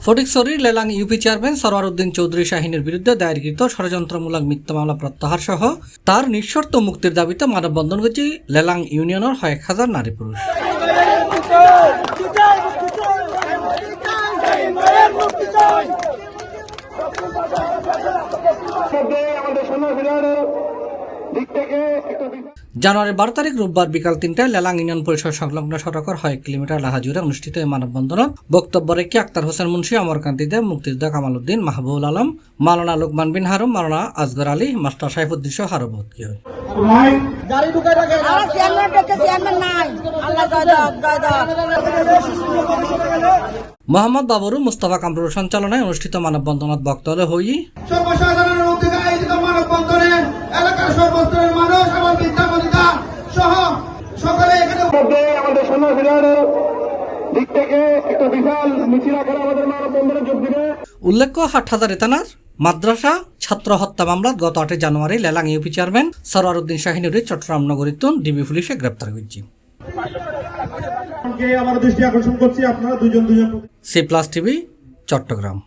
ফটিকছড়ির Lelang UP chairman Sarwar Uddin Chowdhury শাহিনের বিরুদ্ধে দায়েরকৃত ষড়যন্ত্রমূলক মিথ্যা মামলা প্রত্যাহার সহ তার নিঃশর্ত মুক্তির দাবিতে মানববন্ধন করেছে লেলাং ইউনিয়নের 1000 নারী পুরুষ। জানুয়ারি 12 তারিখ রোববার বিকাল 3টায় লেলাং ইউনিয়ন পরিষদ সংলগ্ন সড়কের 1 কিলোমিটার লাহা জুড়ে অনুষ্ঠিত এই মানববন্ধনত বক্তব্য রেখে আক্তার হোসেন মুন্সি, অমরকান্তি দেব, মুক্তিযোদ্ধা কামাল উদ্দিন, মাহবুবুল আলম, মাওলানা লোকমান বিন হারুম, মাওলানা আসগর আলী, মাস্টার সাইফুদ্দিন সহ আরো বহুত কি হয়। মোহাম্মদ বাবরু, মুস্তাফা কামরুর সঞ্চালনায় অনুষ্ঠিত মানববন্ধনত বক্তব্য হই সর্বসাধারণের উদ্যোগে আয়োজিত মানববন্ধনে এলাকার সর্বস্তরের মানুষ এবং বিদ্যাপতিতা সহ সকলে এখানে আমাদের সমাজের দিক থেকে একটা বিশাল মিছিল আকারে আমাদের মানববন্ধনে যোগ দিবে। উল্লেখ্য, হাটহাজারী থানার মাদ্রাসা ছাত্র হত্যা মামলাত গত 8 জানুয়ারি লেলাং ইউপি চেয়ারম্যান সরওয়ার উদ্দিন শাহিনুরে চট্টগ্রাম নগরীর ডিবি পুলিশে গ্রেপ্তার করেছে। আমার দৃষ্টি আকর্ষণ করছি আপনারা দুজন সি প্লাস টিভি, চট্টগ্রাম।